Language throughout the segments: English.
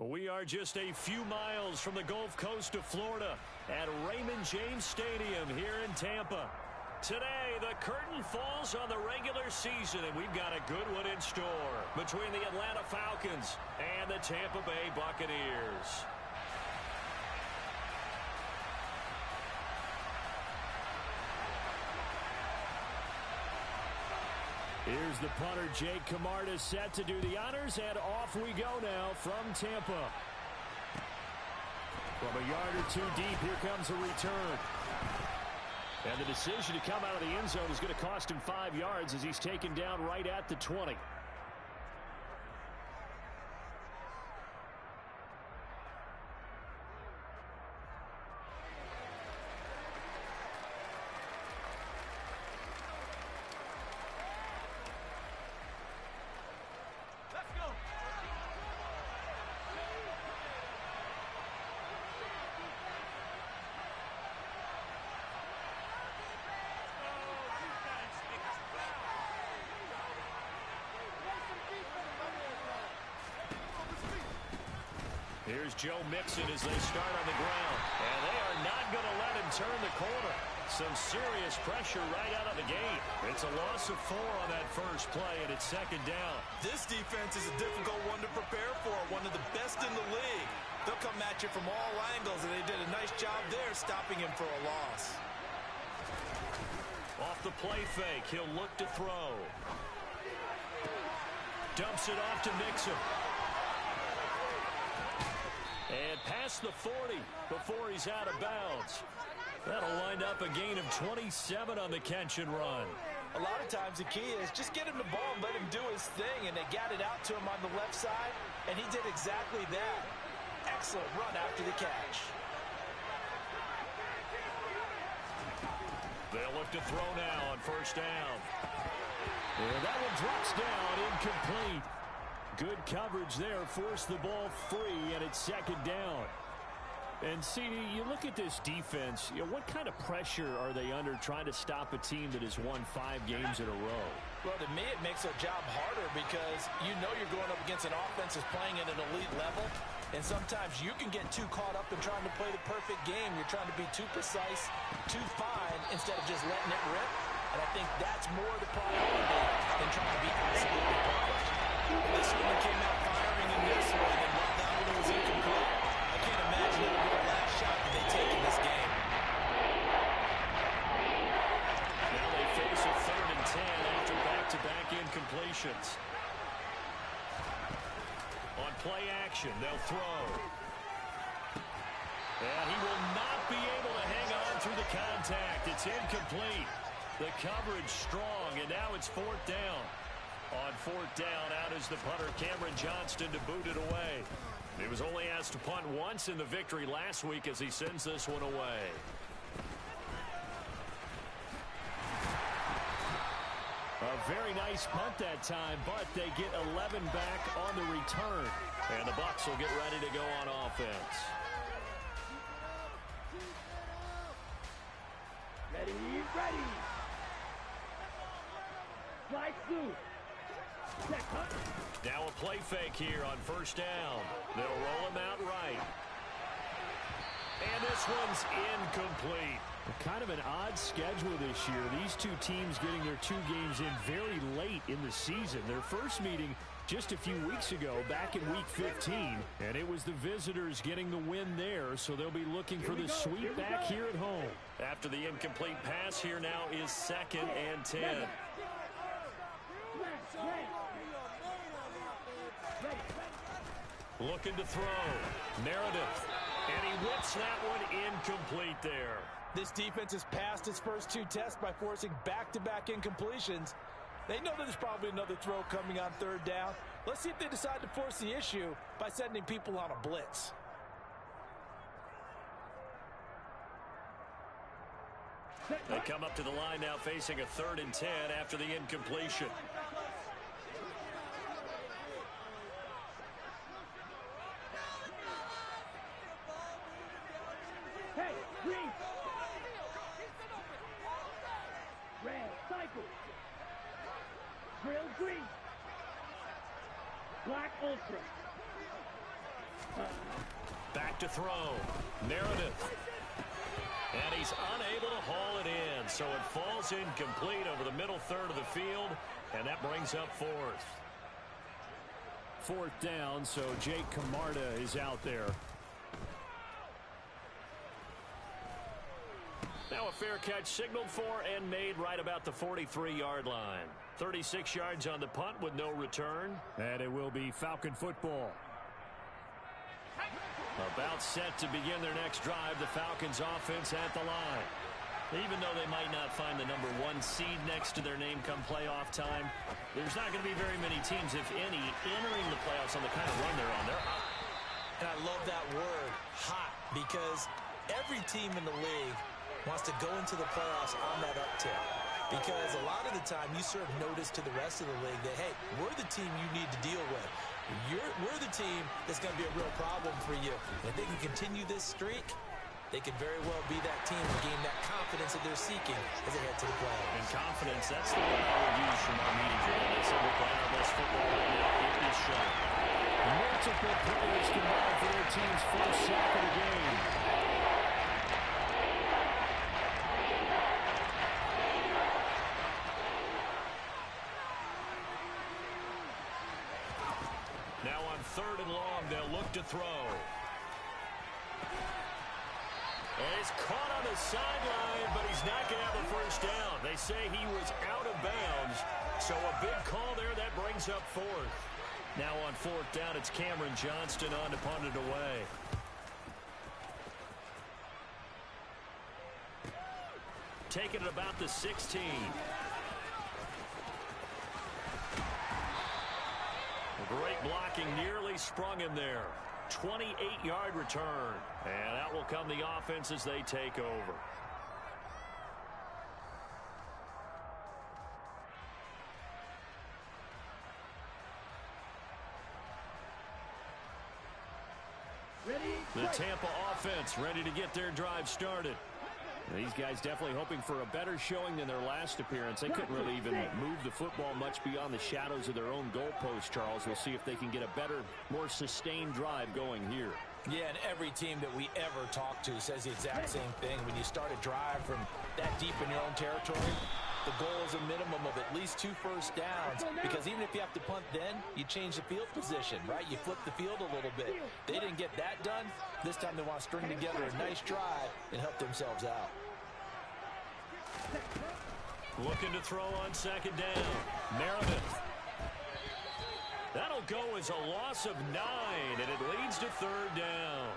We are just a few miles from the Gulf Coast of Florida at Raymond James Stadium here in Tampa. Today, the curtain falls on the regular season, and we've got a good one in store between the Atlanta Falcons and the Tampa Bay Buccaneers. Here's the punter, Jake Camarda, set to do the honors, and off we go now from Tampa. From a yard or two deep, here comes a return. And the decision to come out of the end zone is going to cost him 5 yards as he's taken down right at the 20. Here's Joe Mixon as they start on the ground. And they are not going to let him turn the corner. Some serious pressure right out of the gate. It's a loss of 4 on that first play, and it's second down. This defense is a difficult one to prepare for, one of the best in the league. They'll come at you from all angles, and they did a nice job there stopping him for a loss. Off the play fake, he'll look to throw. Dumps it off to Mixon. And past the 40 before he's out of bounds. That'll wind up a gain of 27 on the catch and run. A lot of times the key is just get him the ball and let him do his thing, and they got it out to him on the left side, and he did exactly that. Excellent run after the catch. They'll look to throw now on first down. And that one drops down, incomplete. Good coverage there, forced the ball free, and it's second down. And, CD, you look at this defense, what kind of pressure are they under trying to stop a team that has won 5 games in a row? Well, to me, it makes their job harder because you know you're going up against an offense that's playing at an elite level, and sometimes you can get too caught up in trying to play the perfect game. You're trying to be too precise, too fine, instead of just letting it rip. And I think that's more the priority than trying to be absolutely perfect. They certainly came out firing in this one, and while that one was incomplete, I can't imagine it would be the last shot that they take in this game. Now they face a 3rd and 10 after back-to-back incompletions. On play action, they'll throw. And he will not be able to hang on through the contact. It's incomplete. The coverage strong, and now it's 4th down. On 4th down, out is the punter, Cameron Johnston, to boot it away. He was only asked to punt once in the victory last week as he sends this one away. A very nice punt that time, but they get 11 back on the return. And the Bucs will get ready to go on offense. Ready. Slide through. Now a play fake here on first down. They'll roll him out right. And this one's incomplete. Kind of an odd schedule this year. These two teams getting their 2 games in very late in the season. Their first meeting just a few weeks ago, back in Week 15. And it was the visitors getting the win there, so they'll be looking for the sweep back here at home. After the incomplete pass, here now is 2nd and 10. Looking to throw. Meredith. And he whips that one incomplete there. This defense has passed its first 2 tests by forcing back-to-back incompletions. They know that there's probably another throw coming on 3rd down. Let's see if they decide to force the issue by sending people on a blitz. They come up to the line now facing a 3rd and 10 after the incompletion. Hey, green. Red, cycle. Grill green. Black ultra. Back to throw. Meredith. And he's unable to haul it in. So it falls incomplete over the middle third of the field. And that brings up fourth. Fourth down, so Jake Camarda is out there. Now a fair catch signaled for and made right about the 43-yard line. 36 yards on the punt with no return. And it will be Falcon football. About set to begin their next drive, the Falcons offense at the line. Even though they might not find the number 1 seed next to their name come playoff time, there's not going to be very many teams, if any, entering the playoffs on the kind of run they're on. They're hot. And I love that word, hot, because every team in the league wants to go into the playoffs on that uptick. Because a lot of the time you serve notice to the rest of the league that, hey, we're the team you need to deal with. We're the team that's going to be a real problem for you. And if they can continue this streak, they could very well be that team to gain that confidence that they're seeking as they head to the playoffs. And confidence, that's the word I would use from our meeting today. They said we're playing our best football right now. It is showing. Multiple players combined for their team's first sack of the game. Now on 3rd and long, they'll look to throw. And he's caught on the sideline, but he's not going to have a first down. They say he was out of bounds, so a big call there that brings up 4th. Now on 4th down, it's Cameron Johnston on to punt it away. Taking it about the 16. Great blocking, nearly sprung him there. 28-yard return. And out will come the offense as they take over. The Tampa offense ready to get their drive started. These guys definitely hoping for a better showing than their last appearance. They couldn't really even move the football much beyond the shadows of their own goalpost, Charles. We'll see if they can get a better, more sustained drive going here. Yeah, and every team that we ever talk to says the exact same thing. When you start a drive from that deep in your own territory, the goal is a minimum of at least 2 first downs, because even if you have to punt then, you change the field position, right? You flip the field a little bit. They didn't get that done. This time they want to string together a nice drive and help themselves out. Looking to throw on 2nd down. Meredith. That'll go as a loss of 9, and it leads to 3rd down.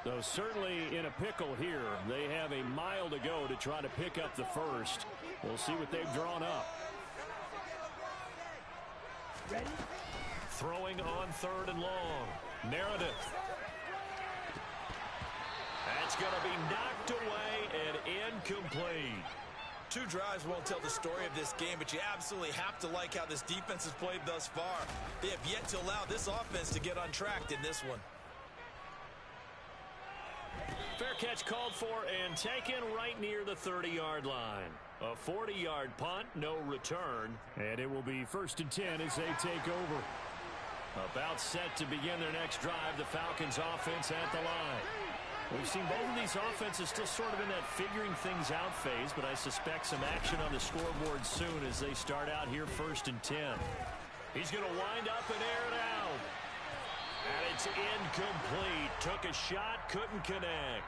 So certainly in a pickle here. They have a mile to go to try to pick up the first. We'll see what they've drawn up. Ready? Throwing on 3rd and long. Meredith. That's going to be knocked away and incomplete. 2 drives won't tell the story of this game, but you absolutely have to like how this defense has played thus far. They have yet to allow this offense to get untracked in this one. Fair catch called for and taken right near the 30-yard line. A 40-yard punt, no return. And it will be 1st and 10 as they take over. About set to begin their next drive, the Falcons offense at the line. We've seen both of these offenses still sort of in that figuring things out phase, but I suspect some action on the scoreboard soon as they start out here 1st and 10. He's going to wind up and air it out. And it's incomplete. Took a shot, couldn't connect.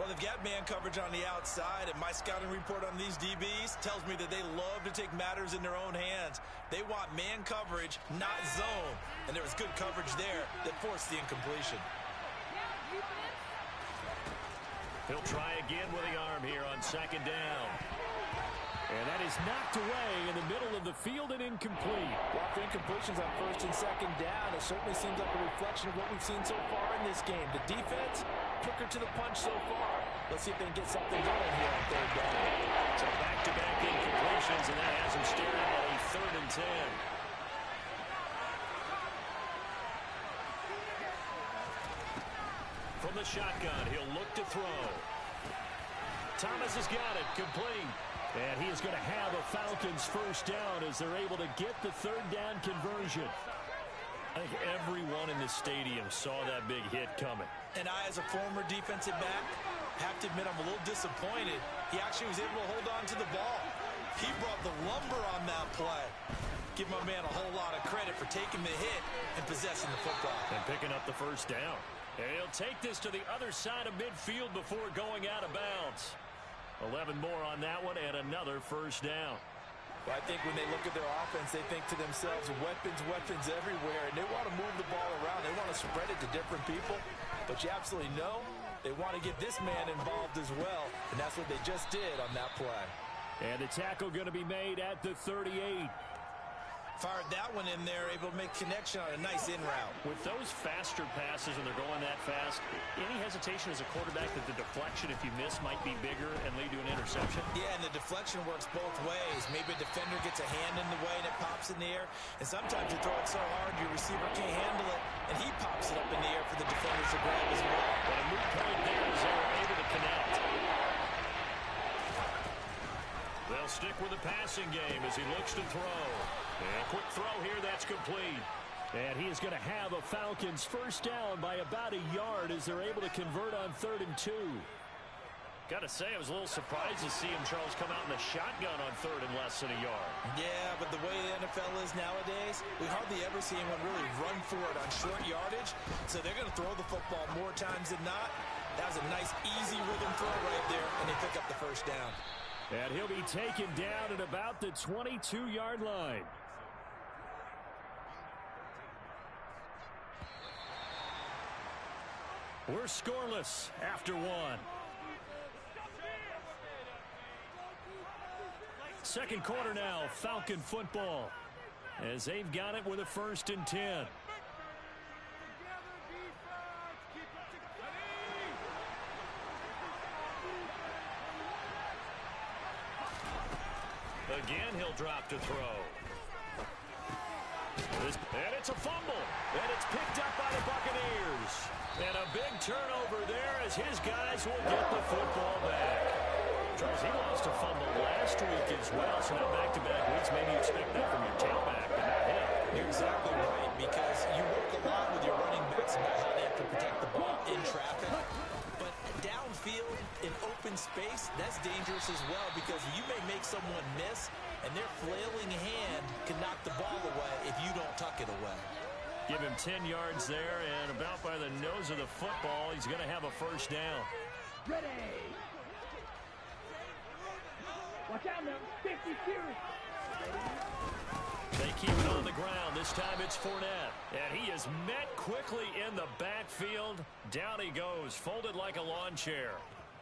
Well, they've got man coverage on the outside, and my scouting report on these DBs tells me that they love to take matters in their own hands. They want man coverage, not zone. And there was good coverage there that forced the incompletion. He'll try again with the arm here on 2nd down. And that is knocked away in the middle of the field and incomplete. Well, for incompletions on 1st and 2nd down, it certainly seems like a reflection of what we've seen so far in this game. The defense took her to the punch so far. Let's see if they can get something going here on 3rd down. So back-to-back incompletions, and that has them staring at a 3rd and 10. From the shotgun, he'll look to throw. Thomas has got it, complete. And he is going to have a Falcons first down as they're able to get the third down conversion. I think everyone in the stadium saw that big hit coming. And I, as a former defensive back, have to admit I'm a little disappointed. He actually was able to hold on to the ball. He brought the lumber on that play. Give my man a whole lot of credit for taking the hit and possessing the football. And picking up the first down. And he'll take this to the other side of midfield before going out of bounds. 11 more on that one and another first down. Well, I think when they look at their offense, they think to themselves, weapons, weapons everywhere, and they want to move the ball around. They want to spread it to different people, but you absolutely know they want to get this man involved as well, and that's what they just did on that play. And the tackle going to be made at the 38. Fired that one in there, able to make connection on a nice in route. With those faster passes and they're going that fast, any hesitation as a quarterback that the deflection, if you miss, might be bigger and lead to an interception? Yeah, and the deflection works both ways. Maybe a defender gets a hand in the way and it pops in the air, and sometimes you throw it so hard your receiver can't handle it, and he pops it up in the air for the defenders to grab as well. But a moot point there as they were able to connect. They'll stick with the passing game as he looks to throw. And a quick throw here, that's complete. And he is going to have a Falcons first down by about a yard as they're able to convert on 3rd and 2. Got to say, I was a little surprised to see him, Charles, come out in the shotgun on 3rd and less than a yard. Yeah, but the way the NFL is nowadays, we hardly ever see anyone really run for it on short yardage. So they're going to throw the football more times than not. That was a nice, easy rhythm throw right there, and they pick up the first down. And he'll be taken down at about the 22-yard line. We're scoreless after one. Second quarter now, Falcon football, as they've got it with a 1st and 10. Again, he'll drop to throw. And it's a fumble. And it's picked up by the Buccaneers. And a big turnover there as his guys will get the football back. Charles, he lost a fumble last week as well, so now back-to-back weeks, maybe you expect that from your tailback, but not him. You're exactly right, because you work a lot with your running backs about how they have to protect the ball in traffic. But downfield, in open space, that's dangerous as well, because you may make someone miss, and their flailing hand can knock the ball away if you don't tuck it away. Give him 10 yards there, and about by the nose of the football, he's going to have a first down. Ready. Watch out now. 50 series. They keep it on the ground. This time it's Fournette. And he is met quickly in the backfield. Down he goes, folded like a lawn chair.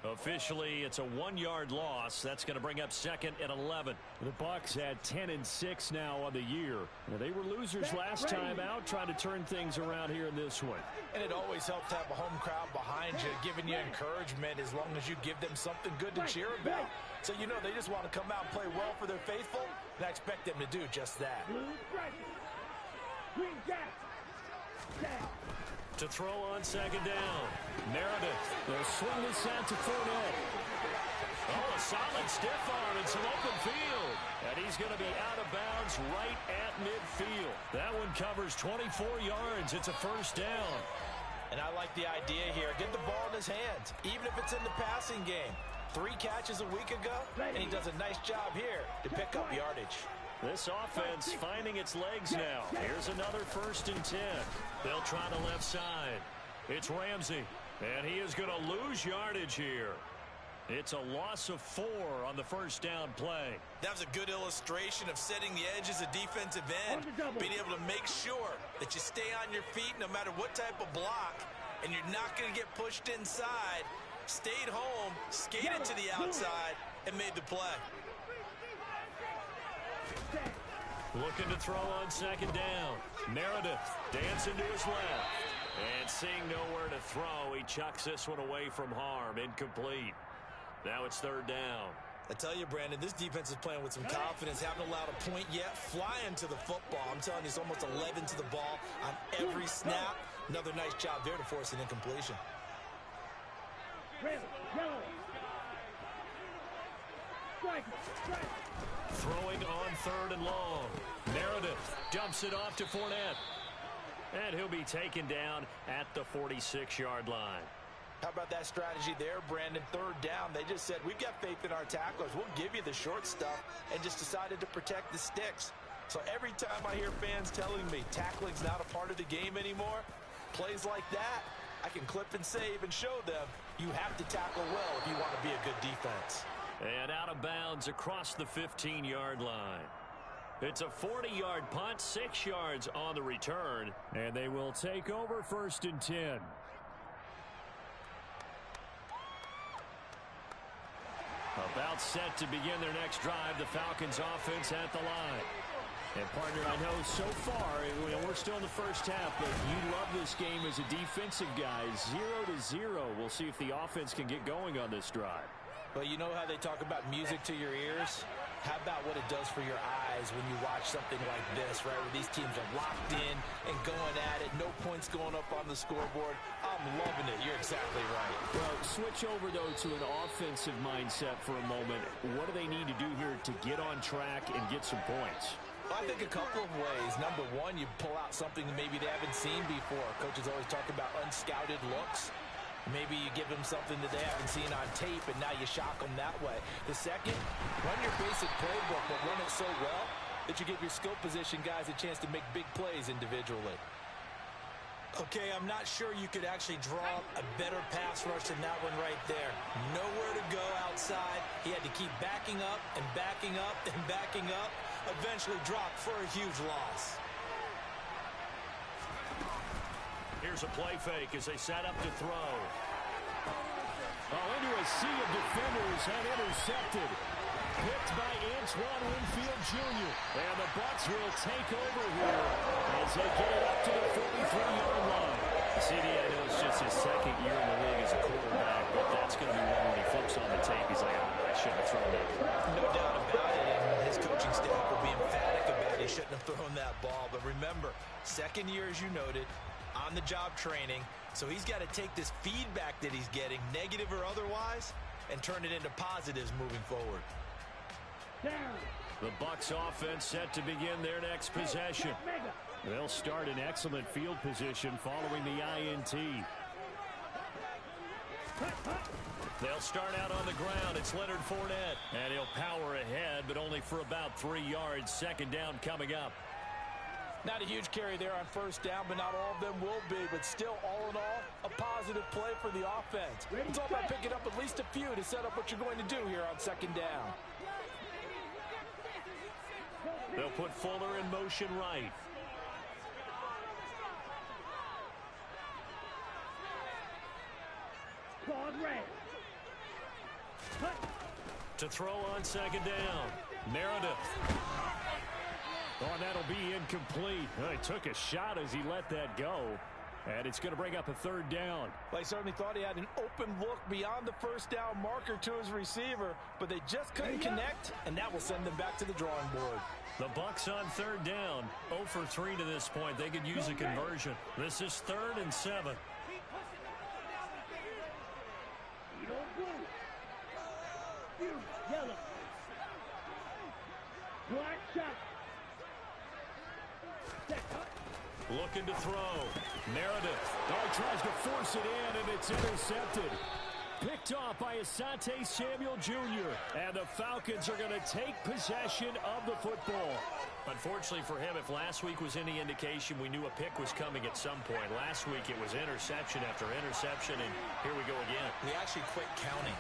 Officially, it's a 1-yard loss. That's going to bring up 2nd and 11. The Bucs at 10-6 now on the year. They were losers last time out, trying to turn things around here in this one. And it always helps to have a home crowd behind you, giving you encouragement as long as you give them something good to cheer about. So you know they just want to come out and play well for their faithful, and I expect them to do just that. Green gap. Down. To throw on 2nd down. Meredith. They'll swing this out to Fournette. Oh, a solid stiff arm and some open field. And he's going to be out of bounds right at midfield. That one covers 24 yards. It's a first down. And I like the idea here. Get the ball in his hands, even if it's in the passing game. 3 catches a week ago, and he does a nice job here to pick up yardage. This offense finding its legs now. Here's another 1st and 10. They'll try the left side. It's Ramsey, and he is going to lose yardage here. It's a loss of 4 on the first down play. That was a good illustration of setting the edge as a defensive end, being able to make sure that you stay on your feet no matter what type of block, and you're not going to get pushed inside. Stayed home, skated to the outside, and made the play. Looking to throw on 2nd down. Meredith dancing to his left. And seeing nowhere to throw, he chucks this one away from harm. Incomplete. Now it's 3rd down. I tell you, Brandon, this defense is playing with some confidence. Haven't allowed a point yet. Flying to the football. I'm telling you, it's almost 11 to the ball on every snap. Another nice job there to force an incompletion. Red, yellow. Strike, strike. Throwing on 3rd and long. Meredith dumps it off to Fournette. And he'll be taken down at the 46-yard line. How about that strategy there, Brandon? 3rd down. They just said, we've got faith in our tacklers. We'll give you the short stuff, and just decided to protect the sticks. So every time I hear fans telling me tackling's not a part of the game anymore, plays like that, I can clip and save and show them you have to tackle well if you want to be a good defense. And out of bounds across the 15-yard line. It's a 40-yard punt, 6 yards on the return, and they will take over 1st and 10. About set to begin their next drive, the Falcons offense at the line. And, partner, I know so far, we're still in the first half, but you love this game as a defensive guy. 0-0. We'll see if the offense can get going on this drive. Well, you know how they talk about music to your ears? How about what it does for your eyes when you watch something like this, right, where these teams are locked in and going at it, no points going up on the scoreboard? I'm loving it. You're exactly right. Well, switch over, though, to an offensive mindset for a moment. What do they need to do here to get on track and get some points? Well, I think a couple of ways. Number one, you pull out something that maybe they haven't seen before. Coaches always talk about unscouted looks. Maybe you give them something that they haven't seen on tape, and now you shock them that way. The second, run your basic playbook, but run it so well that you give your skill position guys a chance to make big plays individually. Okay, I'm not sure you could actually draw a better pass rush than that one right there. Nowhere to go outside. He had to keep backing up and backing up and backing up. Eventually dropped for a huge loss. Here's a play fake as they set up to throw. Into a sea of defenders and intercepted. Picked by Antoine Winfield Jr. And the Bucs will take over here as they get it up to the 43-yard line. CD, I know it's just his 2nd year in the league as a quarterback, but that's going to be one when he flips on the tape. He's like, I shouldn't have thrown that. No doubt about it, and his coaching staff will be emphatic about he shouldn't have thrown that ball. But remember, 2nd year, as you noted, on-the-job training, so he's got to take this feedback that he's getting, negative or otherwise, and turn it into positives moving forward. Down. The Bucs offense set to begin their next possession. They'll start in excellent field position following the INT. They'll start out on the ground. It's Leonard Fournette, and he'll power ahead, but only for about 3 yards. 2nd down coming up. Not a huge carry there on 1st down, but not all of them will be. But still, all in all, a positive play for the offense. It's all about picking up at least a few to set up what you're going to do here on 2nd down. They'll put Fuller in motion right. Claude Ray. To throw on 2nd down. Meredith. Oh, and that'll be incomplete. He took a shot as he let that go. And it's going to bring up a 3rd down. Well, I certainly thought he had an open look beyond the 1st down marker to his receiver, but they just couldn't connect, and that will send them back to the drawing board. The Bucs on 3rd down. 0 for 3 to this point. They could use a conversion. This is 3rd and 7. Yellow. Black shot. Looking to throw. Meredith. He tries to force it in, and it's intercepted. Picked off by Asante Samuel Jr. And the Falcons are going to take possession of the football. Unfortunately for him, if last week was any indication, we knew a pick was coming at some point. Last week it was interception after interception, and here we go again. We actually quit counting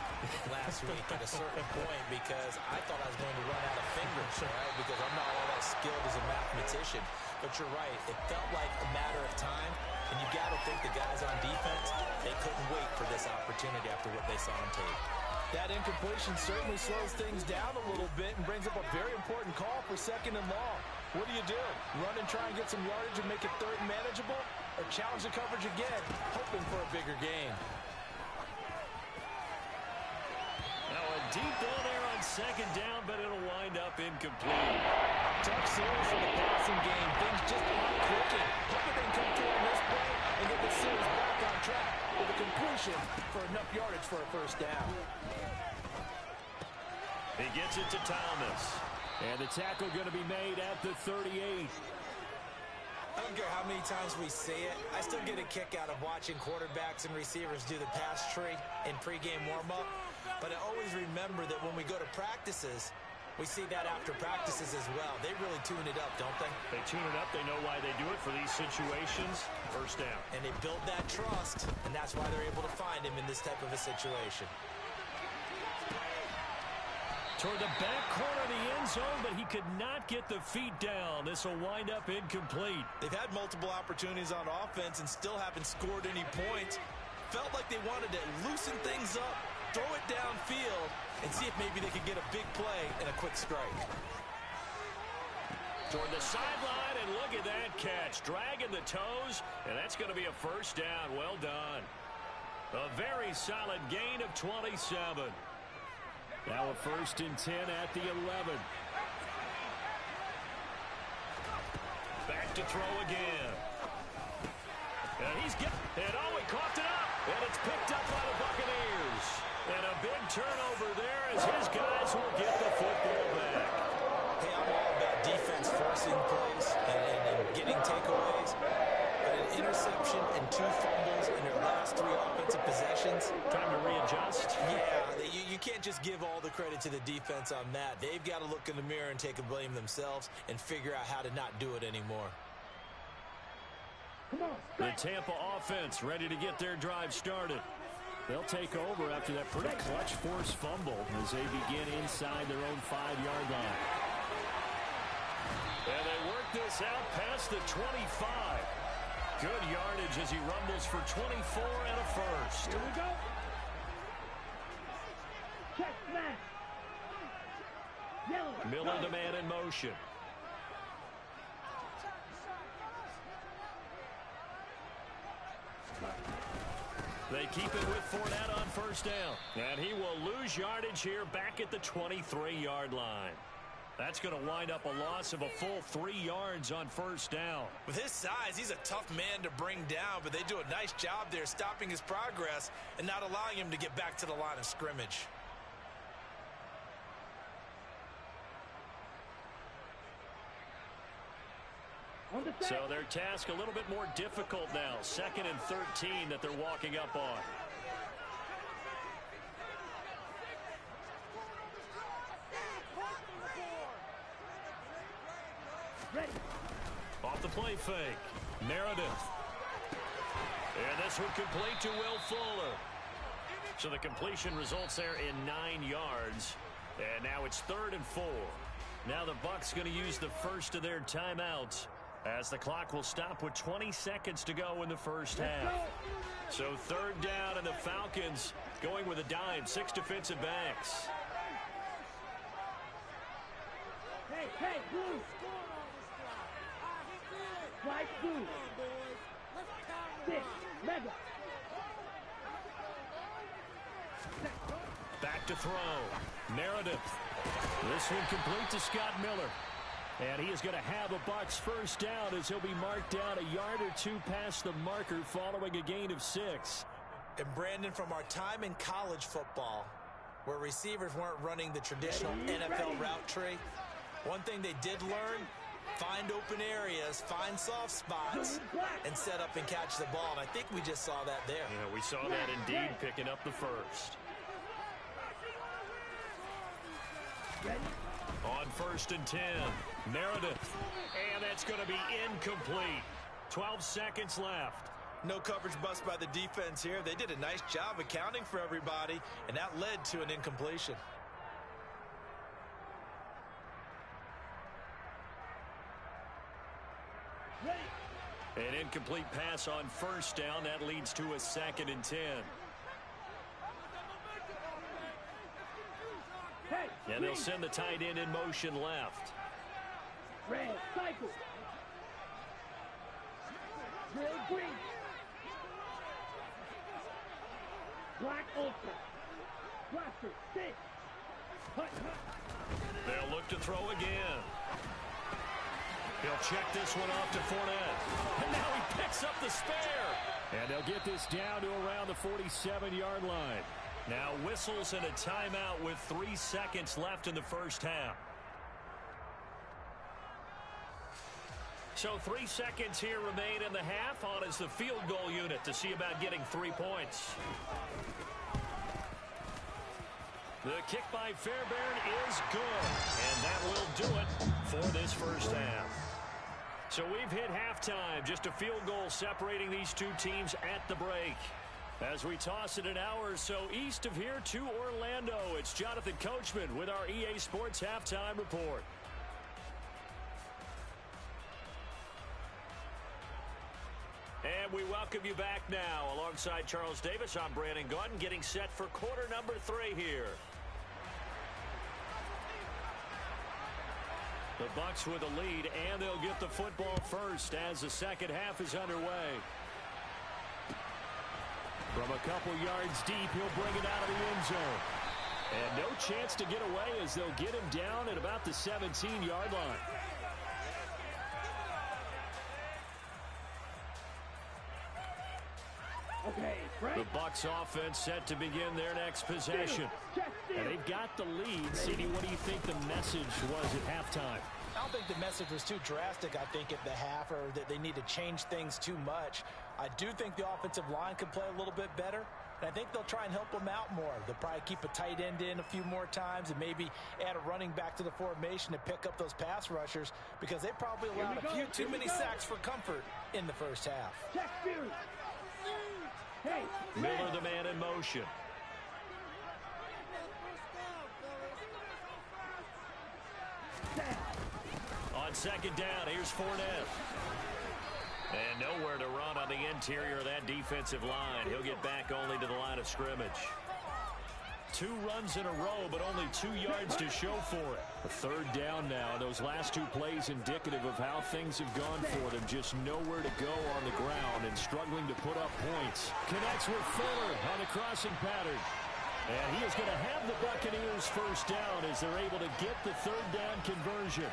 last week at a certain point because I thought I was going to run out of fingers, right? Because I'm not all that skilled as a mathematician. But you're right. It felt like a matter of time. And you got to think the guys on defense, they couldn't wait for this opportunity after what they saw on tape. That incompletion certainly slows things down a little bit and brings up a very important call for 2nd and long. What do? Run and try and get some yardage and make it 3rd and manageable? Or challenge the coverage again, hoping for a bigger gain? Now a deep ball there on 2nd down, but it'll wind up incomplete. Tough series for the passing game. Things just aren't clicking. Hoping they can come through on this play and get the let's see he's back on track with a completion for enough yardage for a first down. He gets it to Thomas. And the tackle going to be made at the 38. I don't care how many times we see it. I still get a kick out of watching quarterbacks and receivers do the pass tree in pregame warm-up. But I always remember that when we go to practices, we see that after practices as well. They really tune it up, don't they? They tune it up. They know why they do it for these situations. First down. And they build that trust, and that's why they're able to find him in this type of a situation. Toward the back corner of the end zone, but he could not get the feet down. This will wind up incomplete. They've had multiple opportunities on offense and still haven't scored any points. Felt like they wanted to loosen things up, throw it downfield, and see if maybe they could get a big play and a quick strike. Toward the sideline, and look at that catch. Dragging the toes, and that's going to be a first down. Well done. A very solid gain of 27. Now a 1st and 10 at the 11. Back to throw again. And he's got it. Oh, he coughed it up. And it's picked up by the Buccaneers. And a big turnover there as his guys will get the football back. Hey, I'm all about defense forcing plays and getting takeaways. But an interception and 2 fumbles in their last 3 offensive possessions. Time to readjust. Yeah, you can't just give all the credit to the defense on that. They've got to look in the mirror and take a blame themselves and figure out how to not do it anymore. The Tampa offense ready to get their drive started. They'll take over after that pretty clutch forced fumble as they begin inside their own 5-yard line. And they work this out past the 25. Good yardage as he rumbles for 24 and a first. Here we go. Check smash. Yellow. Miller the man in motion. They keep it with Fournette on first down. And he will lose yardage here back at the 23-yard line. That's going to wind up a loss of a full 3 yards on first down. With his size, he's a tough man to bring down, but they do a nice job there stopping his progress and not allowing him to get back to the line of scrimmage. So their task a little bit more difficult now. 2nd and 13 that they're walking up on. Ready. Off the play fake. Meredith. And this one complete to Will Fuller. So the completion results there in 9 yards. And now it's 3rd and 4. Now the Bucs going to use the first of their timeouts as the clock will stop with 20 seconds to go in the first half. So 3rd down, and the Falcons going with a dime. 6 defensive backs. Hey, blue. White, blue. 6, mega. Back to throw. Meredith. This one complete to Scott Miller. And he is going to have a Bucs first down as he'll be marked down a yard or 2 past the marker following a gain of 6. And Brandon, from our time in college football, where receivers weren't running the traditional NFL route tree, one thing they did learn, find open areas, find soft spots, and set up and catch the ball. And I think we just saw that there. Yeah, we saw that indeed picking up the first. On 1st and 10, Meredith. And that's going to be incomplete. 12 seconds left. No coverage bust by the defense here. They did a nice job accounting for everybody, and that led to an incompletion. An incomplete pass on first down. That leads to a 2nd and 10. And they'll send the tight end in motion left. Red, cycle. Red, green. Black, ultra. Blaster, 6. Hut, hut. They'll look to throw again. He'll check this one off to Fournette. And now he picks up the spare. And they'll get this down to around the 47-yard line. Now whistles and a timeout with 3 seconds left in the first half. So 3 seconds here remain in the half. On is the field goal unit to see about getting 3 points. The kick by Fairbairn is good. And that will do it for this first half. So we've hit halftime. Just a field goal separating these two teams at the break. As we toss it an hour or so east of here to Orlando, it's Jonathan Coachman with our EA Sports Halftime Report. And we welcome you back now. Alongside Charles Davis, I'm Brandon Gaudin, getting set for quarter number 3 here. The Bucs with a lead, and they'll get the football first as the second half is underway. From a couple yards deep, he'll bring it out of the end zone. And no chance to get away as they'll get him down at about the 17-yard line. Okay, Frank. The Bucs offense set to begin their next possession. And they've got the lead. CD, what do you think the message was at halftime? I don't think the message was too drastic, I think, at the half, or that they need to change things too much. I do think the offensive line could play a little bit better, and I think they'll try and help them out more. They'll probably keep a tight end in a few more times and maybe add a running back to the formation to pick up those pass rushers, because they probably allowed a few too many sacks for comfort in the first half. Check Fury. Hey, Miller, the man in motion. On second down, here's Fournette. And nowhere to run on the interior of that defensive line. He'll get back only to the line of scrimmage. 2 runs in a row, but only 2 yards to show for it. A third down now. Those last 2 plays indicative of how things have gone for them. Just nowhere to go on the ground and struggling to put up points. Connects with Fuller on the crossing pattern. And he is going to have the Buccaneers first down as they're able to get the third down conversion.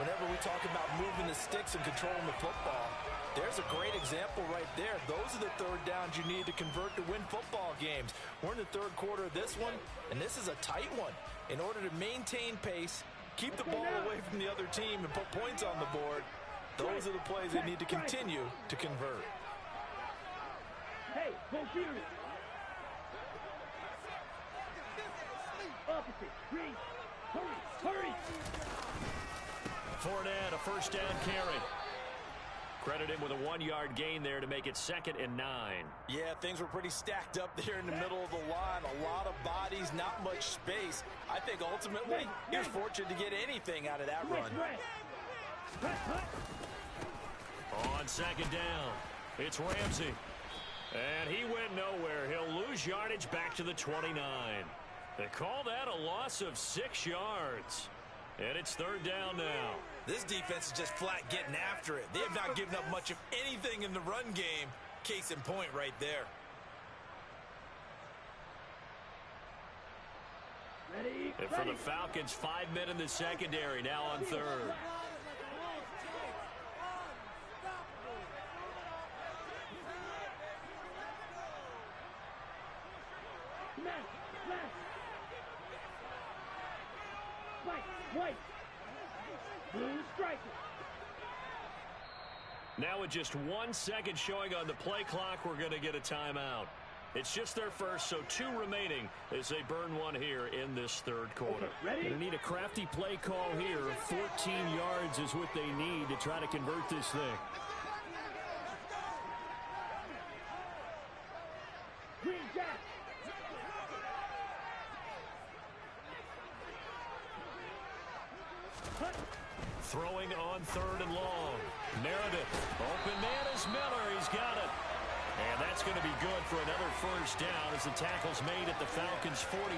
Whenever we talk about moving the sticks and controlling the football, there's a great example right there. Those are the third downs you need to convert to win football games. We're in the third quarter of this one, and this is a tight one. In order to maintain pace, keep the ball away from the other team, and put points on the board, those are the plays they need to continue to convert. Hey, go Fury. Opposite, green. Hurry, hurry. Fournette, a first down carry. Credit him with a 1-yard gain there to make it 2nd and 9. Yeah, things were pretty stacked up there in the middle of the line. A lot of bodies, not much space. I think ultimately he was fortunate to get anything out of that run. On second down, it's Ramsey. And he went nowhere. He'll lose yardage back to the 29. They call that a loss of 6 yards. And it's third down now. This defense is just flat getting after it. They have not given up much of anything in the run game. Case in point right there. Ready, and for the Falcons, 5 men in the secondary, now on third. White. Blue striker. Now with just 1 second showing on the play clock, we're going to get a timeout. It's just their first, so 2 remaining as they burn 1 here in this third quarter. Ready? Going to need a crafty play call here. 14 yards is what they need to try to convert this thing. Green Jack. Throwing on third and long. Meredith. Open man is Miller. He's got it. And that's going to be good for another first down as the tackle's made at the Falcons' 43.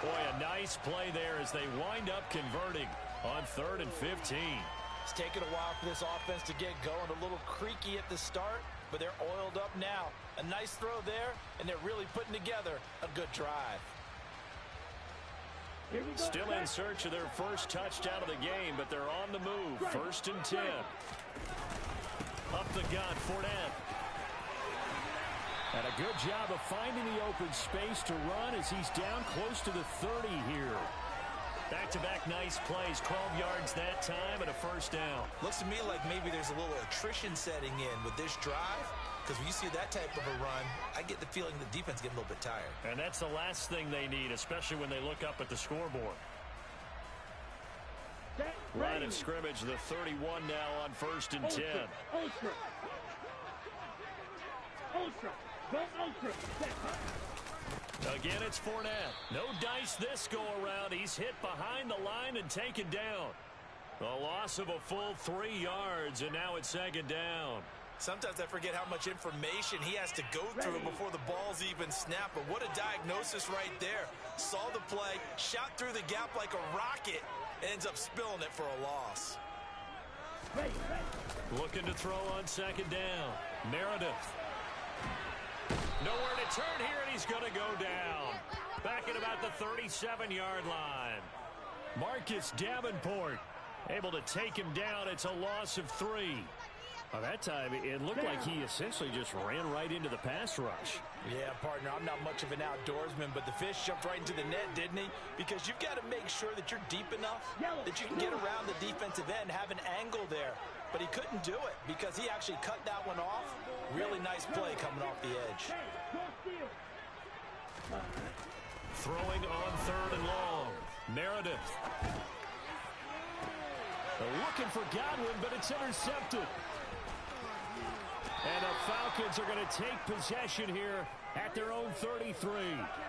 Boy, a nice play there as they wind up converting on 3rd and 15. It's taken a while for this offense to get going. A little creaky at the start, but they're oiled up now. A nice throw there, and they're really putting together a good drive. Here we go. Still in search of their first touchdown of the game, but they're on the move. 1st and 10. Up the gun, Fournette. And a good job of finding the open space to run as he's down close to the 30 here. Back-to-back nice plays, 12 yards that time and a 1st down. Looks to me like maybe there's a little attrition setting in with this drive, because when you see that type of a run, I get the feeling the defense getting a little bit tired. And that's the last thing they need, especially when they look up at the scoreboard. Line of scrimmage, the 31 now on 1st and 10. Ultra. Ultra. Go ultra. Again, it's Fournette. No dice this go-around. He's hit behind the line and taken down. A loss of a full 3 yards, and now it's 2nd down. Sometimes I forget how much information he has to go through before the ball's even snapped. But what a diagnosis right there. Saw the play, shot through the gap like a rocket, ends up spilling it for a loss. Looking to throw on 2nd down. Meredith. Nowhere to turn here, and he's going to go down. Back at about the 37-yard line. Marcus Davenport able to take him down. It's a loss of 3. Well, that time, it looked like he essentially just ran right into the pass rush. Yeah, partner, I'm not much of an outdoorsman, but the fish jumped right into the net, didn't he? Because you've got to make sure that you're deep enough that you can get around the defensive end, have an angle there. But he couldn't do it because he actually cut that one off. Really nice play coming off the edge. Throwing on 3rd and long. Meredith. They're looking for Godwin, but it's intercepted. And the Falcons are going to take possession here at their own 33.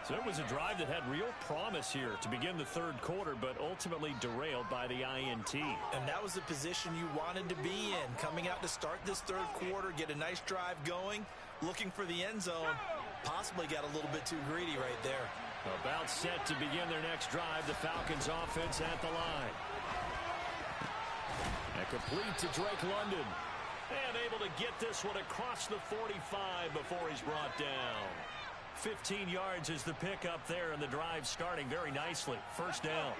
So it was a drive that had real promise here to begin the 3rd quarter, but ultimately derailed by the INT. And that was the position you wanted to be in. Coming out to start this 3rd quarter, get a nice drive going, looking for the end zone. Possibly got a little bit too greedy right there. About set to begin their next drive, the Falcons offense at the line. And complete to Drake London. And able to get this one across the 45 before he's brought down. 15 yards is the pickup there, and the drive starting very nicely. 1st down.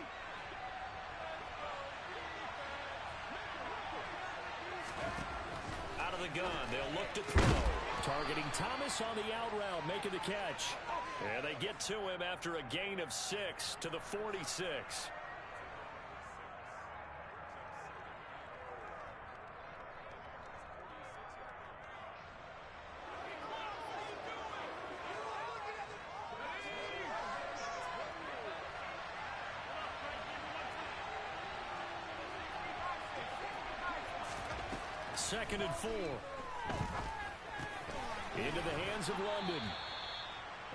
Out of the gun, they'll look to throw. Targeting Thomas on the out route, making the catch. And they get to him after a gain of 6 to the 46. Second and 4. Into the hands of London.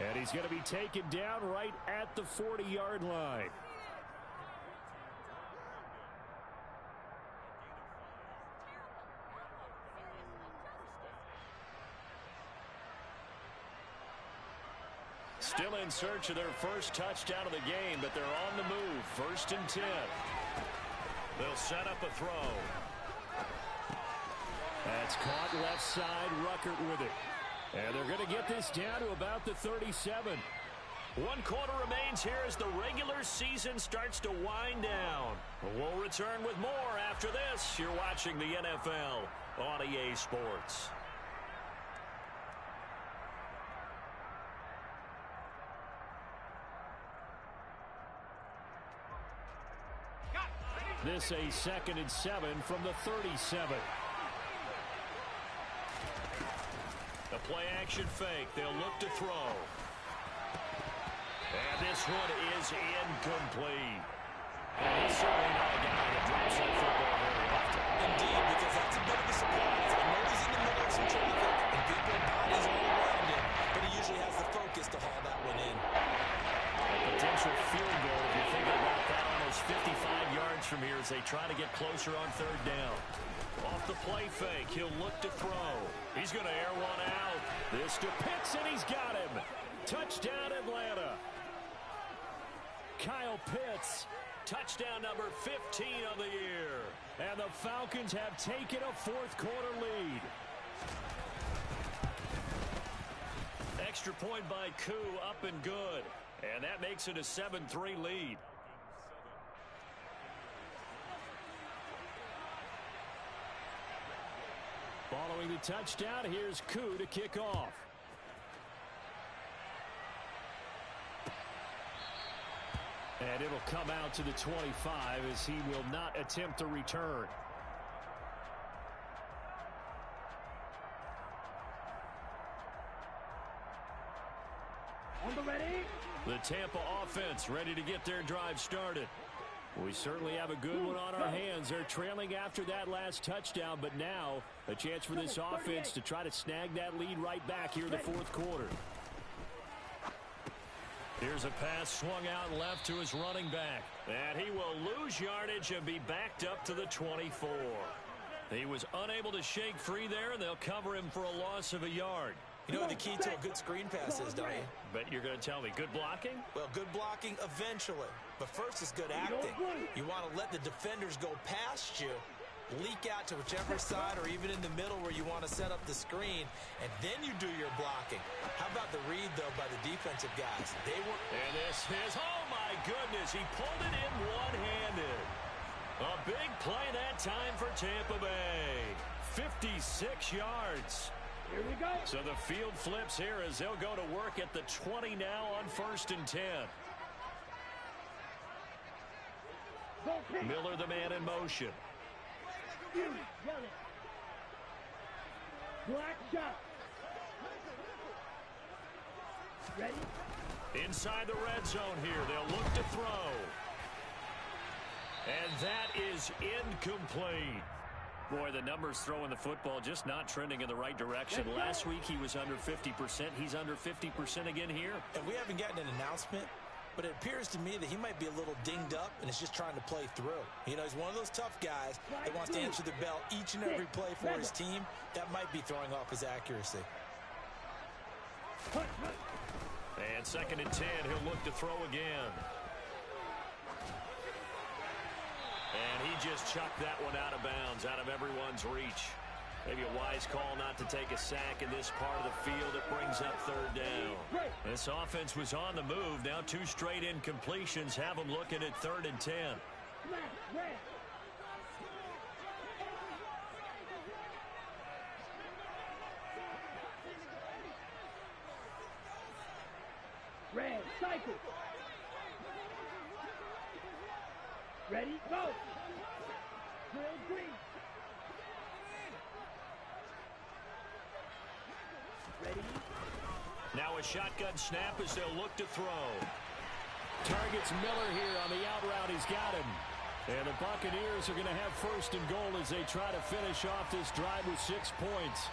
And he's going to be taken down right at the 40-yard line. Still in search of their first touchdown of the game, but they're on the move. 1st and 10. They'll set up a throw. That's caught left side. Ruckert with it. And they're going to get this down to about the 37. 1 quarter remains here as the regular season starts to wind down. We'll return with more after this. You're watching the NFL on EA Sports. This a 2nd and 7 from the 37. The play action fake. They'll look to throw. And this one is incomplete. And he's certainly not a guy that drops that football very often. Indeed, because that's a bit of a surprise. I know he's in the middle of some traffic and people bodies all around him, but he usually has the focus to haul that one in. A potential field goal, if you think about that, almost 55 yards from here as they try to get closer on 3rd down. Off the play fake, he'll look to throw. He's going to air one out. This to Pitts, and he's got him. Touchdown, Atlanta. Kyle Pitts, touchdown number 15 of the year. And the Falcons have taken a 4th quarter lead. Extra point by Koo, up and good. And that makes it a 7-3 lead. Following the touchdown, here's Koo to kick off. And it'll come out to the 25 as he will not attempt to return. On the ready. The Tampa offense ready to get their drive started. We certainly have a good one on our hands. They're trailing after that last touchdown, but now a chance for this offense to try to snag that lead right back here in the fourth quarter. Here's a pass swung out left to his running back. And he will lose yardage and be backed up to the 24. He was unable to shake free there, and they'll cover him for a loss of a yard. You know what the key to a good screen pass is, don't you? Bet you're going to tell me good blocking? Well, good blocking eventually. But first is good acting. You want to let the defenders go past you, leak out to whichever side or even in the middle where you want to set up the screen, and then you do your blocking. How about the read, though, by the defensive guys? They were... And this is, oh my goodness, he pulled it in one-handed. A big play that time for Tampa Bay. 56 yards. Here we go. So the field flips here as they'll go to work at the 20 now on 1st and 10. Miller, the man in motion. Black shot. Ready? Inside the red zone here. They'll look to throw. And that is incomplete. Boy, the numbers throwing the football just not trending in the right direction. Last week he was under 50%. He's under 50% again here. And we haven't gotten an announcement, but it appears to me that he might be a little dinged up and is just trying to play through. You know, he's one of those tough guys that wants to answer the bell each and every play for his team. That might be throwing off his accuracy. And 2nd and 10, he'll look to throw again. And he just chucked that one out of bounds, out of everyone's reach. Maybe a wise call not to take a sack in this part of the field. It brings up 3rd down. This offense was on the move. Now 2 straight incompletions have them looking at 3rd and 10. Red, cycle. Ready, go. Drill green. Ready. Now a shotgun snap as they'll look to throw. Targets Miller here on the out route. He's got him. And the Buccaneers are going to have 1st and goal as they try to finish off this drive with 6 points.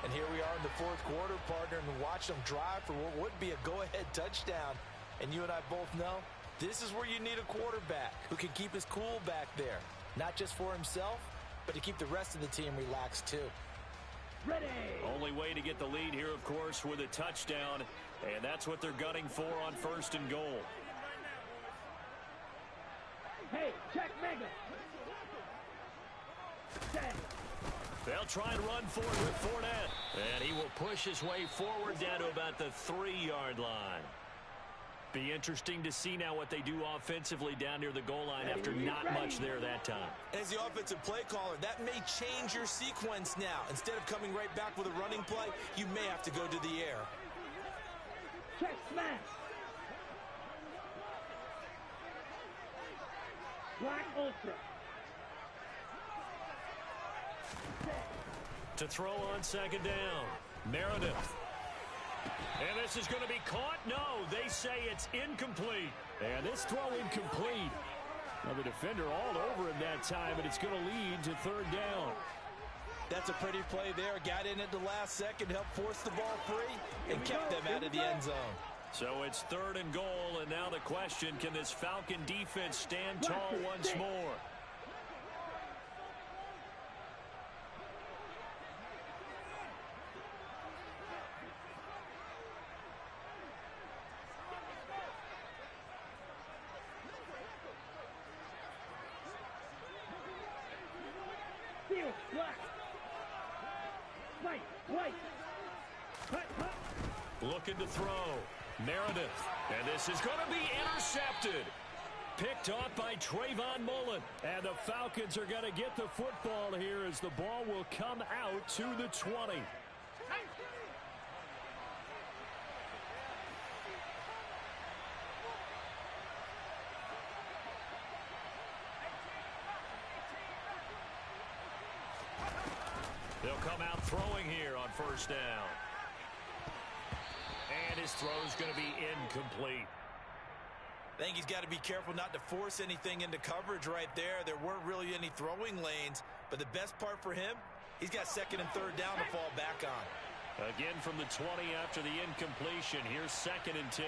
And here we are in the 4th quarter, partner, and watch them drive for what would be a go-ahead touchdown. And you and I both know this is where you need a quarterback who can keep his cool back there. Not just for himself, but to keep the rest of the team relaxed too. Ready. Only way to get the lead here, of course, with a touchdown. And that's what they're gunning for on 1st and goal. Hey, check mega. Set. They'll try and run for it with Fournette. And he will push his way forward down to about the 3-yard line. Be interesting to see now what they do offensively down near the goal line after not much there that time. As the offensive play caller, that may change your sequence now. Instead of coming right back with a running play, you may have to go to the air. Check smash. Black ultra. To throw on 2nd down. Meredith. And this is going to be caught. No, they say it's incomplete. And this throw incomplete. Now the defender all over him that time, and it's going to lead to 3rd down. That's a pretty play there. Got in at the last second, helped force the ball free, and kept them out of the end zone. So it's 3rd and goal, and now the question, can this Falcon defense stand tall once more? Looking to throw. Meredith. And this is going to be intercepted. Picked off by Trayvon Mullen. And the Falcons are going to get the football here as the ball will come out to the 20. They'll come out throwing here on first down. And his throw's going to be incomplete. I think he's got to be careful not to force anything into coverage right there. There weren't really any throwing lanes, but the best part for him, he's got second and third down to fall back on. Again from the 20 after the incompletion. Here's second and 10.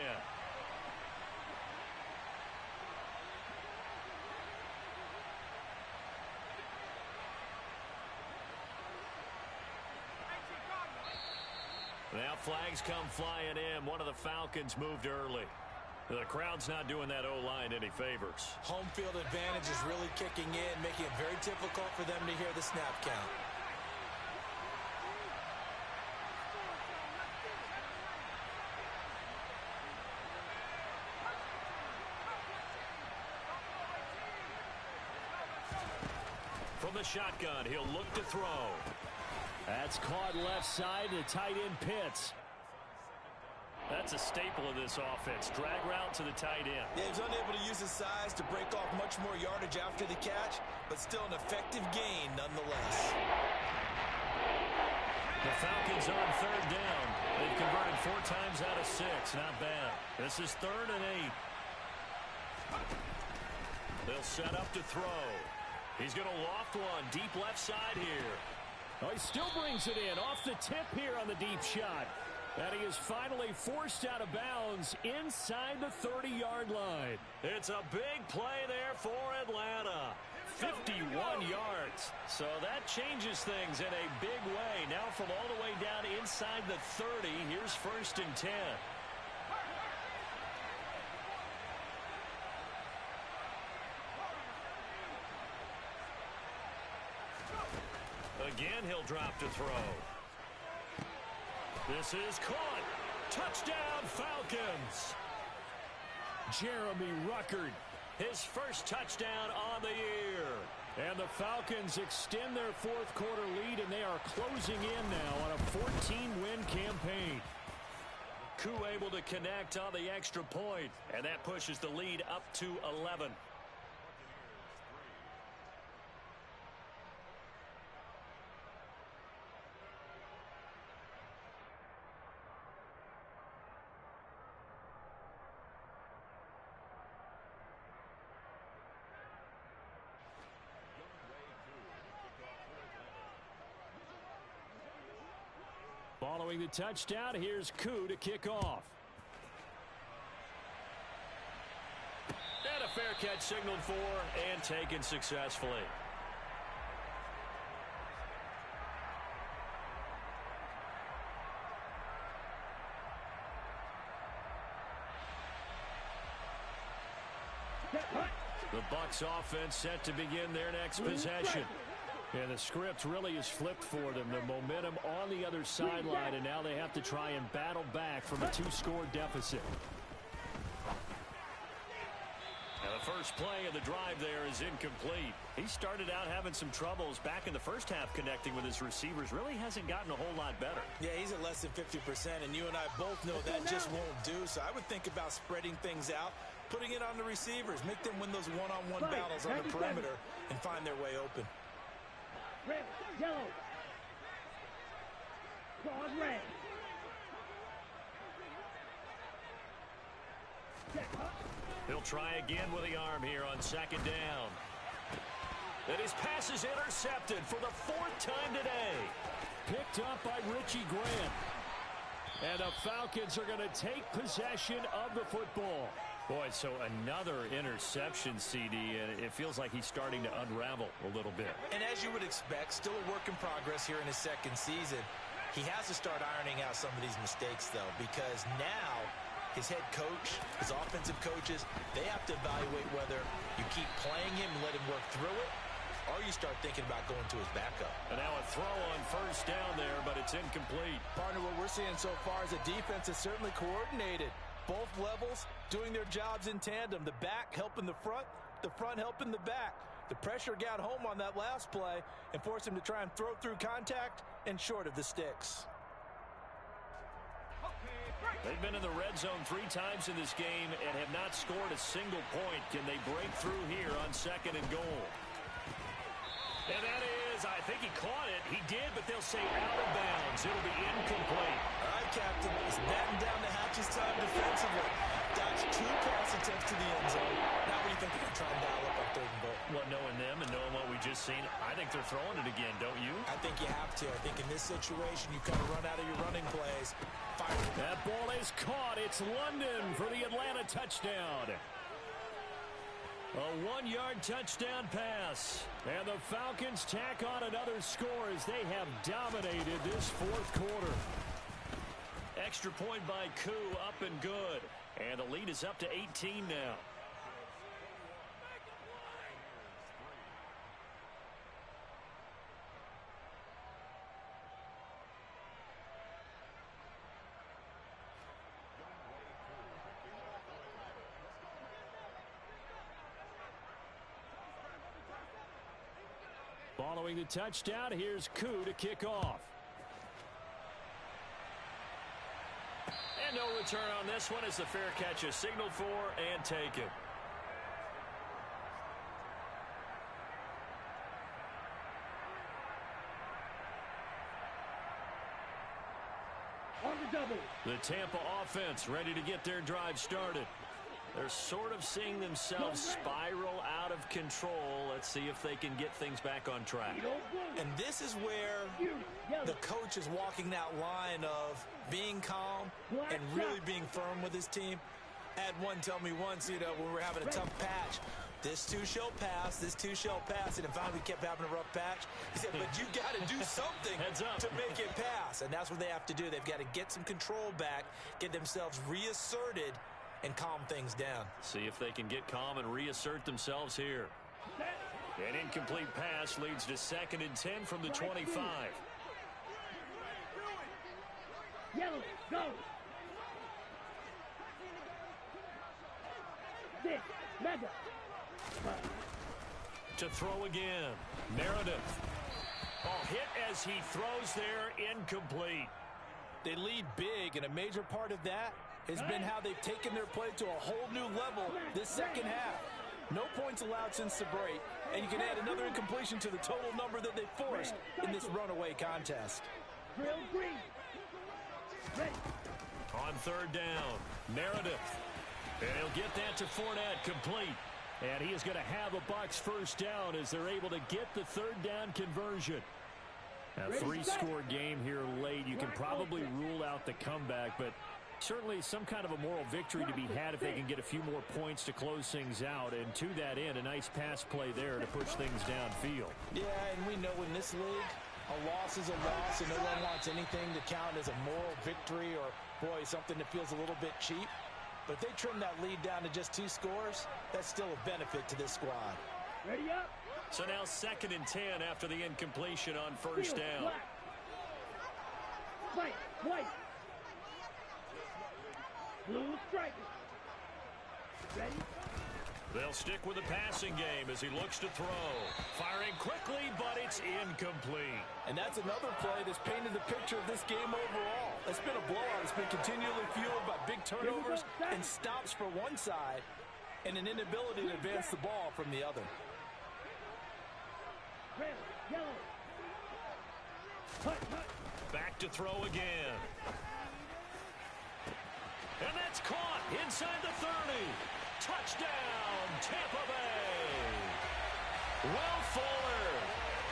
Now flags come flying in. One of the Falcons moved early. The crowd's not doing that O-line any favors. Home field advantage is really kicking in, making it very difficult for them to hear the snap count. From the shotgun, he'll look to throw. That's caught left side. The tight end Pitts. That's a staple of this offense. Drag route to the tight end. Yeah, he's unable to use his size to break off much more yardage after the catch, but still an effective gain nonetheless. The Falcons on third down. They've converted 4 times out of 6. Not bad. This is 3rd and 8. They'll set up to throw. He's going to loft one deep left side here. Oh, he still brings it in off the tip here on the deep shot. And he is finally forced out of bounds inside the 30-yard line. It's a big play there for Atlanta. 51 yards. So that changes things in a big way. Now from all the way down inside the 30, here's 1st and 10. Again, he'll drop to throw. This is caught. Touchdown, Falcons. Jeremy Ruckert, his first touchdown on the year. And the Falcons extend their 4th quarter lead, and they are closing in now on a 14-win campaign. Koo able to connect on the extra point, and that pushes the lead up to 11. Following the touchdown, here's Koo to kick off. And a fair catch signaled for and taken successfully. The Bucs offense set to begin their next possession. And the script really is flipped for them. The momentum on the other sideline, and now they have to try and battle back from a 2-score deficit. Now the first play of the drive there is incomplete. He started out having some troubles back in the first half connecting with his receivers. Really hasn't gotten a whole lot better. Yeah, he's at less than 50%, and you and I both know that just won't do. So I would think about spreading things out, putting it on the receivers, make them win those one-on-one battles on the perimeter, and find their way open. Red, yellow. Claws red. He'll try again with the arm here on 2nd down. And his pass is intercepted for the 4th time today. Picked up by Richie Grant. And the Falcons are going to take possession of the football. Boy, so another interception, CD, and it feels like he's starting to unravel a little bit. And as you would expect, still a work in progress here in his 2nd season. He has to start ironing out some of these mistakes, though, because now his head coach, his offensive coaches, they have to evaluate whether you keep playing him and let him work through it, or you start thinking about going to his backup. And now a throw on 1st down there, but it's incomplete. Partner, what we're seeing so far is the defense is certainly coordinated. Both levels guys doing their jobs in tandem. The back helping the front helping the back. The pressure got home on that last play and forced him to try and throw through contact and short of the sticks. They've been in the red zone 3 times in this game and have not scored a single point. Can they break through here on 2nd and goal? And that is, I think he caught it. He did, but they'll say out of bounds. It'll be incomplete. All right, Captain. It's batting down the hatches time defensively. Dodged 2 pass attempts to the end zone. Now what do you think they're going to try and dial up on 3rd and goal? Well, knowing them and knowing what we just seen, I think they're throwing it again, don't you? I think you have to. I think in this situation, you kind of run out of your running plays. Fire. That ball is caught. It's London for the Atlanta touchdown. A 1-yard touchdown pass. And the Falcons tack on another score as they have dominated this 4th quarter. Extra point by Koo, up and good. And the lead is up to 18 now. Following the touchdown, here's Koo to kick off. And no return on this one as the fair catch is signaled for and taken. On the double. The Tampa offense ready to get their drive started. They're sort of seeing themselves spiral out of control. Let's see if they can get things back on track. And this is where the coach is walking that line of being calm and really being firm with his team. I had one tell me once, when we were having a tough patch, this too shall pass, this too shall pass, and finally we kept having a rough patch. He said, but you got to do something to make it pass, and that's what they have to do. They've got to get some control back, get themselves reasserted, and calm things down. See if they can get calm and reassert themselves here. An incomplete pass leads to 2nd and 10 from the 25. Yellow, go. 6, mega. To throw again. Meredith. Ball hit as he throws there, incomplete. They lead big, and a major part of that has been how they've taken their play to a whole new level this 2nd half. No points allowed since the break, and you can add another incompletion to the total number that they forced in this runaway contest. Drill green. Ready. On 3rd down, Meredith. And he'll get that to Fournette, complete. And he is going to have a Bucs first down as they're able to get the 3rd down conversion. A 3-score game here late. You can probably rule out the comeback, but certainly some kind of a moral victory to be had if they can get a few more points to close things out. And to that end, a nice pass play there to push things downfield. Yeah, and we know in this league, a loss is a loss, and no one wants anything to count as a moral victory or, boy, something that feels a little bit cheap. But if they trim that lead down to just 2 scores, that's still a benefit to this squad. Ready up. So now 2nd and 10 after the incompletion on 1st down. White, white. Blue striker. Ready? They'll stick with the passing game as he looks to throw. Firing quickly, but it's incomplete. And that's another play that's painted the picture of this game overall. It's been a blowout. It's been continually fueled by big turnovers and stops for one side and an inability to advance the ball from the other. Red, yellow. Hut, hut. Back to throw again. And that's caught inside the 30. Touchdown, Tampa Bay. Will Fuller,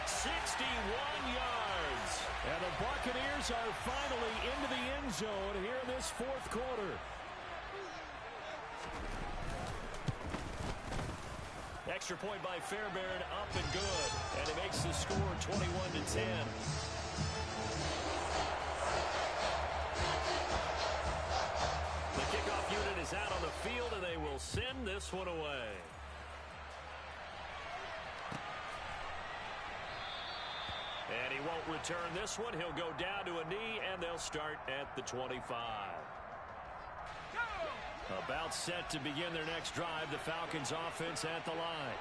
61 yards. And the Buccaneers are finally into the end zone here in this 4th quarter. Extra point by Fairbairn, up and good. And it makes the score 21-10. The kickoff unit is out on the field, and they will send this one away. And he won't return this one. He'll go down to a knee, and they'll start at the 25. About set to begin their next drive, the Falcons offense at the line.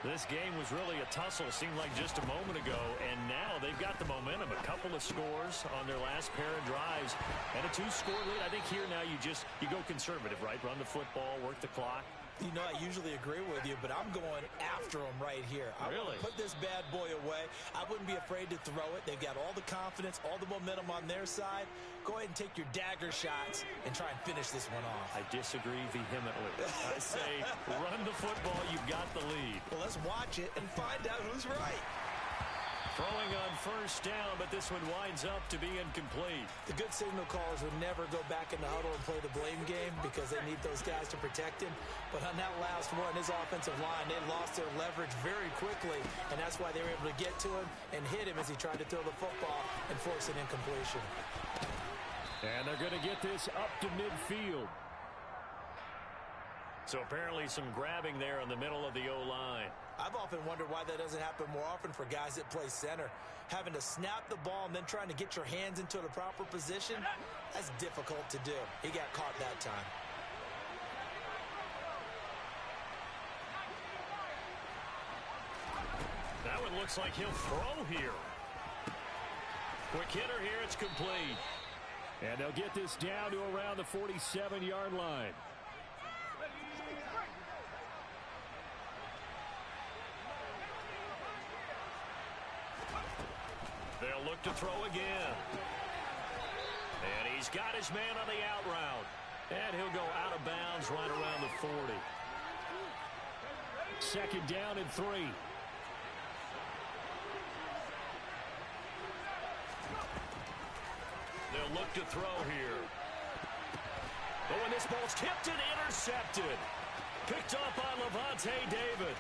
This game was really a tussle, seemed like just a moment ago, and now they've got the momentum. A couple of scores on their last pair of drives, and a 2-score lead. I think here now you go conservative, right? Run the football, work the clock. You know, I usually agree with you, but I'm going after them right here. I really put this bad boy away. I wouldn't be afraid to throw it. They've got all the confidence, all the momentum on their side. Go ahead and take your dagger shots and try and finish this one off. I disagree vehemently. I say run the football. You've got the lead. Well, let's watch it and find out who's right. Throwing on first down, but this one winds up to be incomplete. The good signal callers would never go back in the huddle and play the blame game because they need those guys to protect him. But on that last one, his offensive line, they lost their leverage very quickly, and that's why they were able to get to him and hit him as he tried to throw the football and force an incompletion. And they're going to get this up to midfield. So apparently some grabbing there in the middle of the O-line. I've often wondered why that doesn't happen more often for guys that play center. Having to snap the ball and then trying to get your hands into the proper position, that's difficult to do. He got caught that time. That one looks like he'll throw here. Quick hitter here, it's complete. And they'll get this down to around the 47-yard line. They'll look to throw again. And he's got his man on the out route. And he'll go out of bounds right around the 40. Second down and 3. They'll look to throw here. Oh, and this ball's tipped and intercepted. Picked up by Levante David.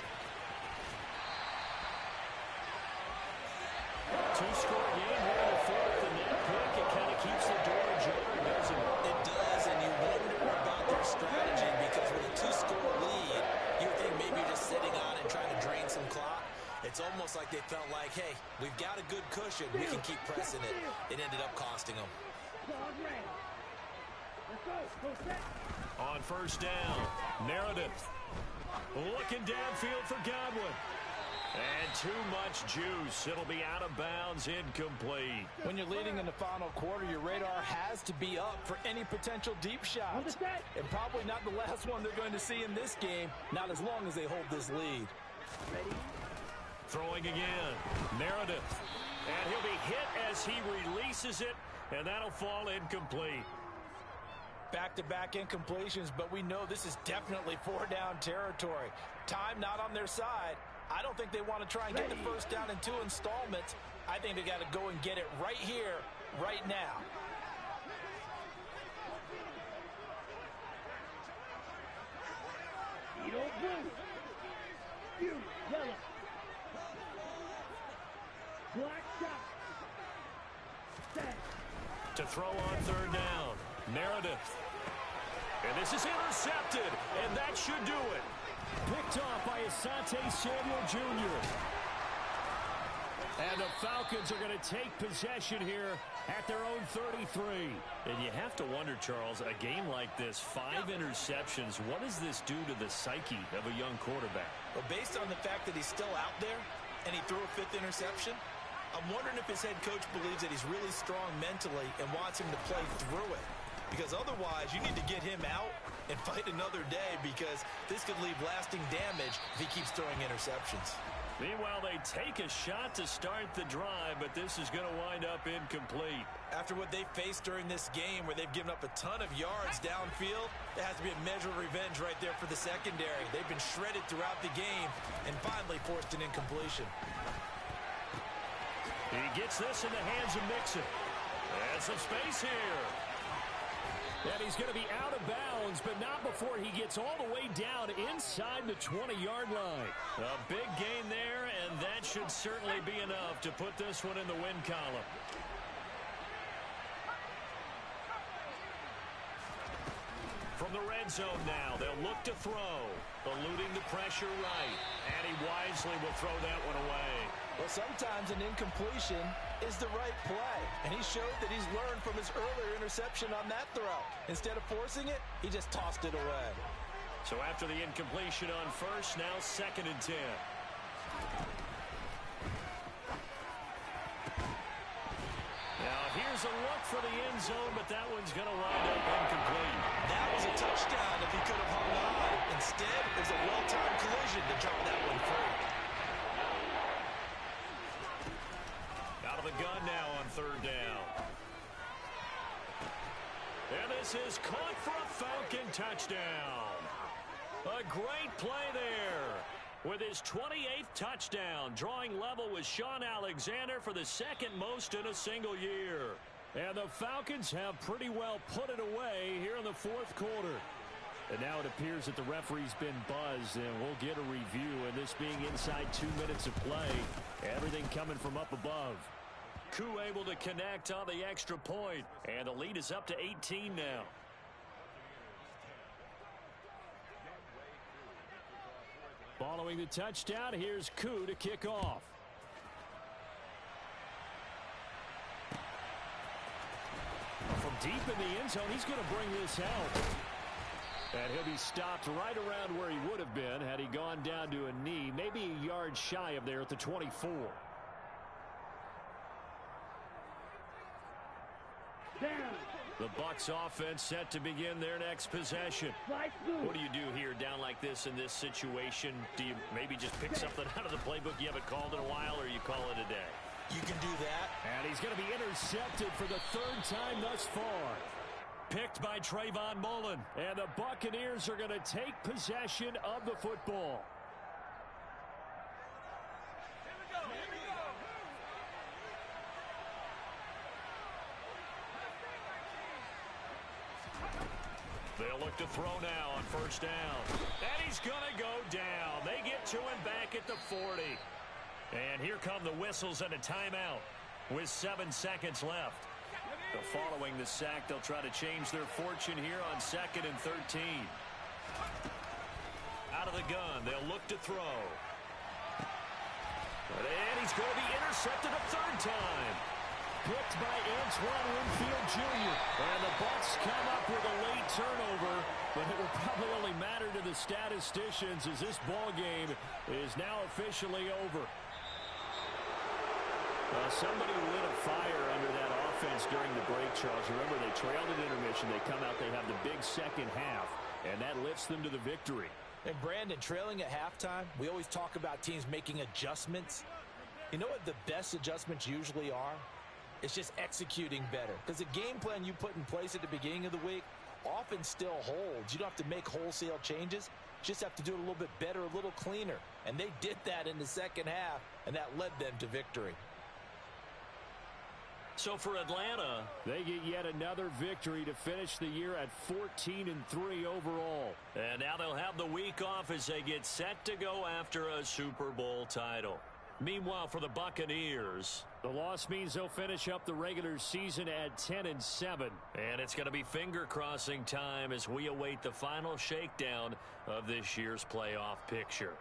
2-score game here in the fourth, and that pick, it kind of keeps the door ajar, doesn't it? It does, and you wonder about their strategy because with a 2-score lead, you think maybe you're just sitting on it trying to drain some clock. It's almost like they felt like, hey, we've got a good cushion. We can keep pressing it. It ended up costing them. On first down, Meredith looking downfield for Godwin. And too much juice. It'll be out of bounds, incomplete. When you're leading in the final quarter, your radar has to be up for any potential deep shots. And probably not the last one they're going to see in this game, not as long as they hold this lead. Throwing again, Meredith. And he'll be hit as he releases it, and that'll fall incomplete. Back-to-back incompletions, but we know this is definitely 4-down territory. Time not on their side. I don't think they want to try and get the first down in 2 installments. I think they got to go and get it right here, right now. Blue. You, yellow. Black shot. Set. To throw on third down, Meredith. And this is intercepted, and that should do it. Picked off by Asante Samuel Jr. And the Falcons are going to take possession here at their own 33. And you have to wonder, Charles, a game like this, 5 interceptions, what does this do to the psyche of a young quarterback? Well, based on the fact that he's still out there and he threw a 5th interception, I'm wondering if his head coach believes that he's really strong mentally and wants him to play through it. Because otherwise, you need to get him out and fight another day because this could leave lasting damage if he keeps throwing interceptions. Meanwhile, they take a shot to start the drive, but this is going to wind up incomplete. After what they faced during this game where they've given up a ton of yards downfield, there has to be a measure of revenge right there for the secondary. They've been shredded throughout the game and finally forced an incompletion. He gets this in the hands of Mixon. And some space here. And he's going to be out of bounds, but not before he gets all the way down inside the 20-yard line. A big gain there, and that should certainly be enough to put this one in the win column. From the red zone now, they'll look to throw. Eluding the pressure right. And he wisely will throw that one away. Well, sometimes an incompletion is the right play. And he showed that he's learned from his earlier interception on that throw. Instead of forcing it, he just tossed it away. So after the incompletion on first, now 2nd and 10. Now here's a look for the end zone, but that one's going to wind up incomplete. That was a touchdown if he could have hung on. Instead, it was a well-timed collision to drop that one free. Out of the gun now on 3rd down. And this is caught for a Falcon touchdown. A great play there. With his 28th touchdown, drawing level with Sean Alexander for the 2nd most in a single year. And the Falcons have pretty well put it away here in the 4th quarter. And now it appears that the referee's been buzzed, and we'll get a review. And this being inside 2 minutes of play, everything coming from up above. Koo able to connect on the extra point, and the lead is up to 18 now. Following the touchdown, here's Koo to kick off. From deep in the end zone, he's going to bring this out. And he'll be stopped right around where he would have been had he gone down to a knee, maybe a yard shy of there at the 24. Down. The Bucs offense set to begin their next possession. What do you do here down like this in this situation? Do you maybe just pick something out of the playbook you haven't called in a while, or you call it a day? You can do that. And he's going to be intercepted for the 3rd time thus far. Picked by Trayvon Mullen. And the Buccaneers are going to take possession of the football. They'll look to throw now on 1st down. And he's going to go down. They get to him back at the 40. And here come the whistles and a timeout with 7 seconds left. Following the sack, they'll try to change their fortune here on 2nd and 13. Out of the gun, they'll look to throw. And he's going to be intercepted a 3rd time. Picked by Antoine Winfield Jr. And the Bucs come up with a late turnover, but it will probably only matter to the statisticians as this ball game is now officially over. Somebody lit a fire under that offense during the break, Charles. Remember, they trailed at intermission. They come out, they have the big 2nd half, and that lifts them to the victory. And Brandon, trailing at halftime, we always talk about teams making adjustments. You know what the best adjustments usually are? It's just executing better. Because the game plan you put in place at the beginning of the week often still holds. You don't have to make wholesale changes. You just have to do it a little bit better, a little cleaner. And they did that in the 2nd half, and that led them to victory. So for Atlanta, they get yet another victory to finish the year at 14-3 overall. And now they'll have the week off as they get set to go after a Super Bowl title. Meanwhile, for the Buccaneers, the loss means they'll finish up the regular season at 10-7. And it's going to be finger-crossing time as we await the final shakedown of this year's playoff picture.